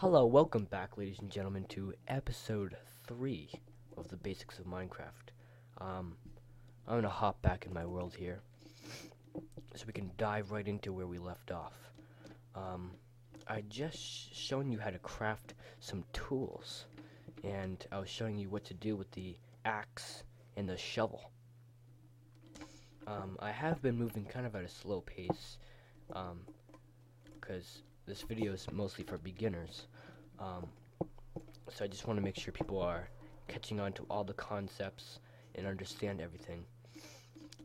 Hello, welcome back, ladies and gentlemen, to episode 3 of the basics of Minecraft. Um, I'm gonna hop back in my world here, so we can dive right into where we left off. Um, I just shown you how to craft some tools, and I was showing you what to do with the axe and the shovel. I have been moving kind of at a slow pace, because this video is mostly for beginners. Um, so I just want to make sure people are catching on to all the concepts and understand everything.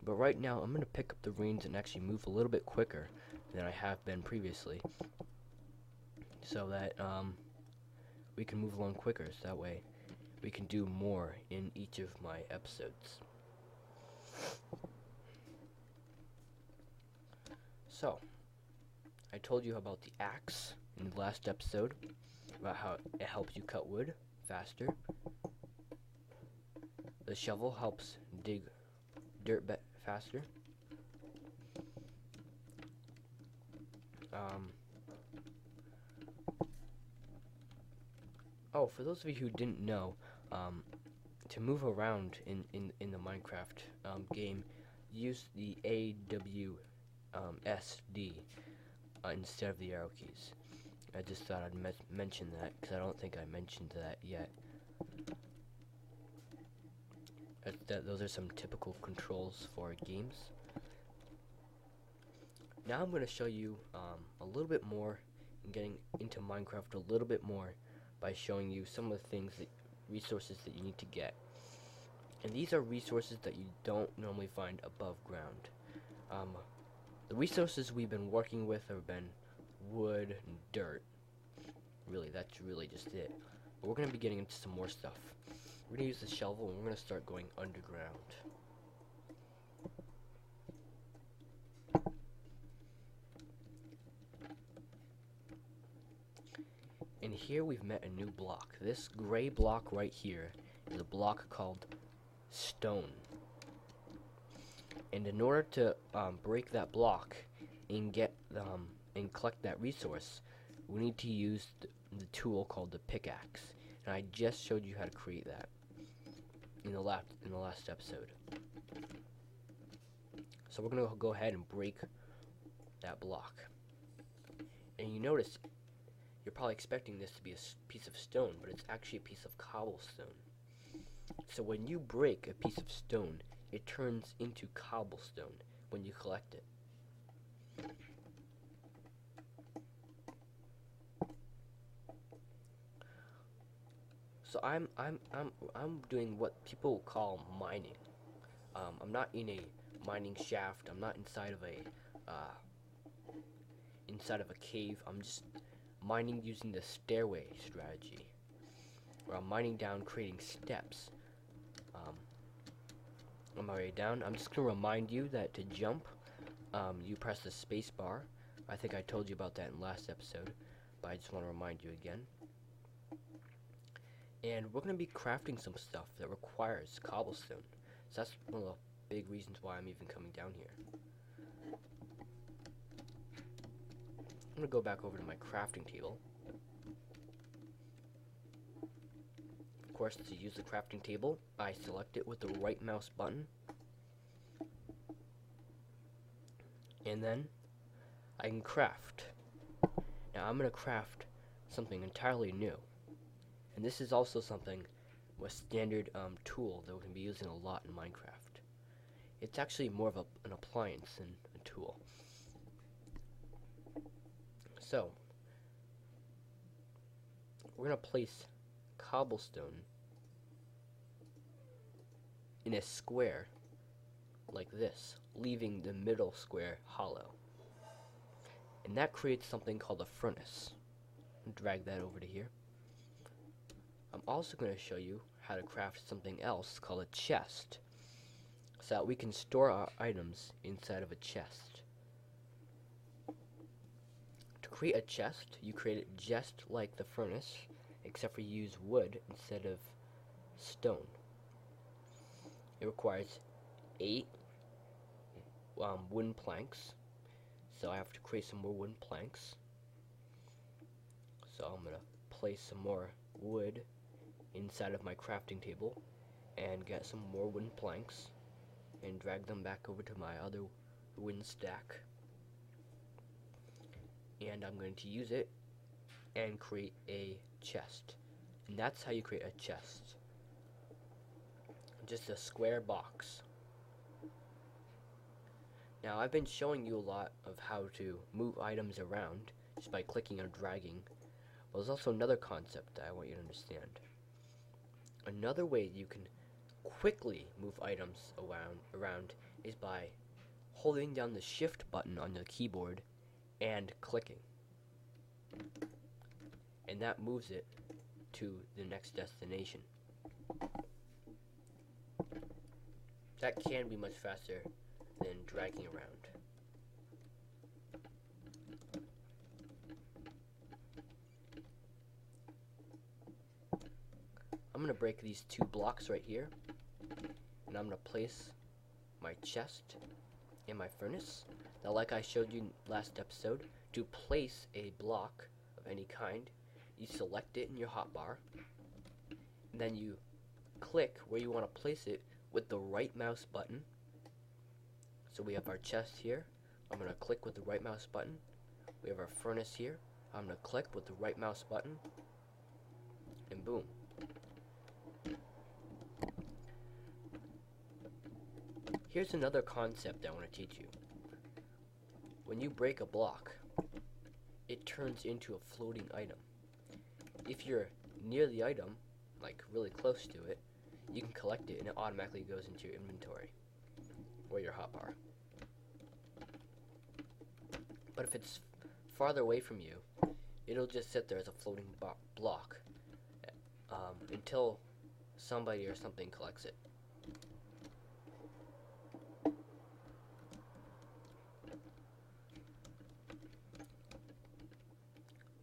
But right now, I'm going to pick up the reins and actually move a little bit quicker than I have been previously, so that we can move along quicker, so that way we can do more in each of my episodes. So, I told you about the axe in the last episode, about how it helps you cut wood faster. The shovel helps dig dirt faster. Oh, for those of you who didn't know, to move around in the Minecraft game, use the AWSD instead of the arrow keys. I just thought I'd mention that, because I don't think I mentioned that yet. Those are some typical controls for games. Now I'm going to show you a little bit more and getting into Minecraft a little bit more by showing you some of the resources that you need to get. And these are resources that you don't normally find above ground. The resources we've been working with have been wood and dirt. Really, that's really just it. But we're going to be getting into some more stuff. We're going to use the shovel and we're going to start going underground. And here we've met a new block. This gray block right here is a block called stone. And in order to break that block and get and collect that resource, we need to use the tool called the pickaxe. And I just showed you how to create that in the last episode. So we're gonna go ahead and break that block. And you notice you're probably expecting this to be a piece of stone, but it's actually a piece of cobblestone. So when you break a piece of stone, it turns into cobblestone when you collect it. So I'm doing what people call mining. I'm not in a mining shaft. I'm not inside of a cave. I'm just mining using the stairway strategy, where I'm mining down, creating steps. On my way down, I'm just gonna remind you that to jump, you press the space bar. I think I told you about that in last episode, but I just want to remind you again. And we're gonna be crafting some stuff that requires cobblestone. So that's one of the big reasons why I'm even coming down here. I'm gonna go back over to my crafting table. Of course, to use the crafting table, I select it with the right mouse button. And then I can craft. Now I'm gonna craft something entirely new. And this is also something, a standard tool that we can be using a lot in Minecraft. It's actually more of an appliance than a tool. So, we're going to place cobblestone in a square like this, leaving the middle square hollow. And that creates something called a furnace. Drag that over to here. I'm also going to show you how to craft something else called a chest, so that we can store our items inside of a chest. To create a chest, you create it just like the furnace, except for you use wood instead of stone. It requires 8 wooden planks, so I have to create some more wooden planks. So I'm gonna place some more wood inside of my crafting table and get some more wooden planks and drag them back over to my other wooden stack. And I'm going to use it and create a chest. And that's how you create a chest. Just a square box. Now I've been showing you a lot of how to move items around just by clicking or dragging. But there's also another concept that I want you to understand. Another way you can quickly move items around is by holding down the shift button on the keyboard and clicking. And that moves it to the next destination. That can be much faster than dragging around. I'm going to break these 2 blocks right here, and I'm going to place my chest in my furnace. Now, like I showed you last episode, to place a block of any kind, you select it in your hotbar, and then you click where you want to place it with the right mouse button. So we have our chest here. I'm going to click with the right mouse button. We have our furnace here. I'm going to click with the right mouse button, and boom. Here's another concept I want to teach you. When you break a block, it turns into a floating item. If you're near the item, like really close to it, you can collect it and it automatically goes into your inventory or your hotbar. But if it's farther away from you, it'll just sit there as a floating block until somebody or something collects it.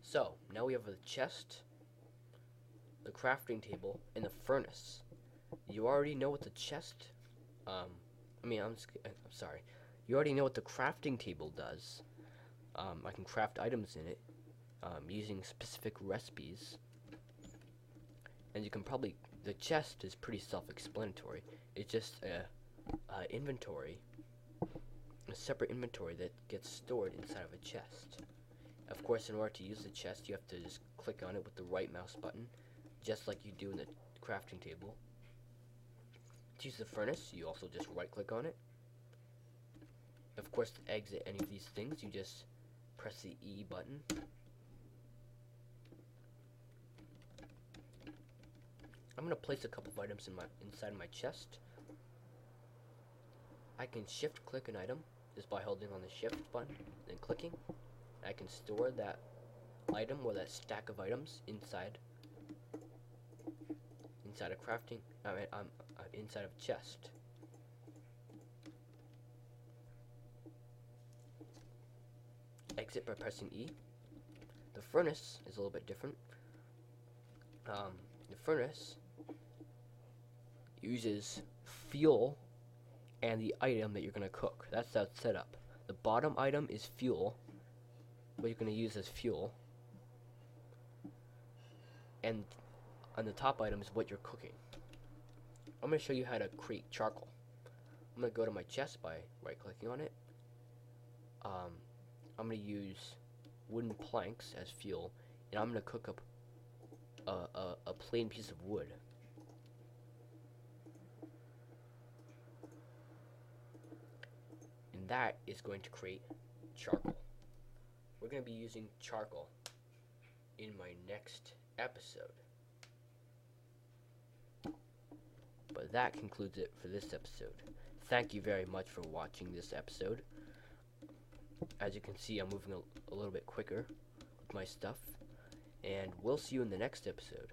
So, now we have the chest, the crafting table, and the furnace. You already know what the chest, I'm sorry. You already know what the crafting table does. I can craft items in it, using specific recipes. And you can probably, the chest is pretty self-explanatory. It's just a inventory, a separate inventory that gets stored inside of a chest. Of course, in order to use the chest, you have to just click on it with the right mouse button, just like you do in the crafting table. To use the furnace, you also just right-click on it. Of course, to exit any of these things, you just press the E button. I'm going to place a couple of items inside my chest. I can shift-click an item just by holding on the shift button, then clicking. I can store that item or that stack of items inside a crafting, inside of a chest. Exit by pressing E. The furnace is a little bit different. The furnace uses fuel and the item that you're going to cook. That's that setup. The bottom item is fuel, what you're going to use as fuel, and on the top item is what you're cooking. I'm going to show you how to create charcoal. I'm going to go to my chest by right-clicking on it. I'm going to use wooden planks as fuel, and I'm going to cook up a plain piece of wood. And that is going to create charcoal. We're going to be using charcoal in my next episode. But that concludes it for this episode. Thank you very much for watching this episode. As you can see, I'm moving a little bit quicker with my stuff. And we'll see you in the next episode.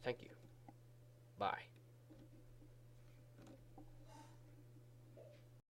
Thank you. Bye.